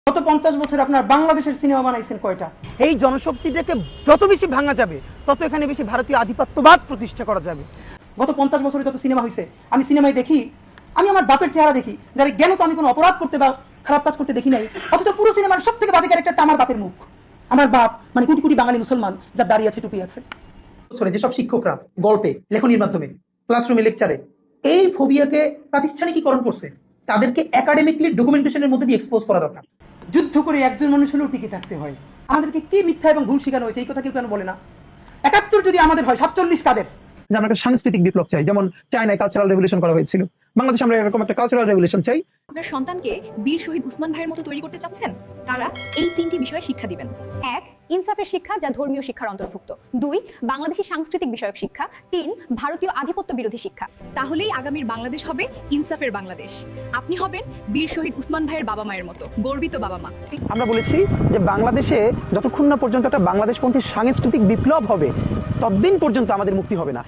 গত 50 বছর আপনার বাংলাদেশের সিনেমা বানাইছেন কয়টা? এই জনশক্তিটাকে যত বেশি ভাঙা যাবে তত এখানে বেশি ভারতীয় আধিপত্যবাদ প্রতিষ্ঠা করা যাবে। গত 50 বছরে যত সিনেমা হয়েছে আমি সিনেমায় দেখি, আমি আমার বাপের চেহারা দেখি, যার জ্ঞান তো আমি কোনো অপরাধ করতে বা খারাপ কাজ করতে দেখি নাই, অথচ পুরো সিনেমার সব থেকে বাজে ক্যারেক্টারটা আমার বাপের মুখ। আমার বাপ মানে কোটি কোটি বাঙালি মুসলমান যার দাঁড়িয়ে আছে, টুপি আছে। যেসব শিক্ষকরা গল্পে লেখনির মাধ্যমে ক্লাসরুমে লেকচারে এই ফোবিয়াকে প্রাতিষ্ঠানিকীকরণ করছে, তাদেরকে একাডেমিকলি ডকুমেন্টেশনের মধ্যে দিয়ে এক্সপোজ করা দরকার। যুদ্ধ করে একজন মানুষ হলেও টিকে থাকতে হয়। আমাদেরকে কি মিথ্যা এবং ভুল শেখানো হয়েছে, এই কথা কেউ কেন বলে না? 71 যদি আমাদের হয়, 47 কাদের? যে আমরা একটা সাংস্কৃতিক বিপ্লব চাই, যেমন চায়নায় কালচারাল রেভলিউশন করা হয়েছিল, বাংলাদেশে আমরা এরকম একটা কালচারাল রেভলিউশন চাই। আপনার সন্তানকে বীর শহীদ উসমান ভাইয়ের মতো তৈরি করতে চাচ্ছেন? তারা এই 3টি বিষয়ে শিক্ষা দিবেন। 1. ইনসাফের শিক্ষা, যা ধর্মীয় শিক্ষার অন্তর্ভুক্ত। 2. বাংলাদেশী সাংস্কৃতিক বিষয়ক শিক্ষা। 3. ভারতীয় আধিপত্য বিরোধী শিক্ষা। তাহলেই আগামীর বাংলাদেশ হবে ইনসাফের বাংলাদেশ। আপনি হবেন বীর শহীদ উসমান ভাইয়ের বাবা মায়ের মতো গর্বিত বাবা মা। আমরা বলেছি যে বাংলাদেশে যতক্ষণ না পর্যন্ত একটা বাংলাদেশপন্থী সাংস্কৃতিক বিপ্লব হবে, ততদিন পর্যন্ত আমাদের মুক্তি হবে না।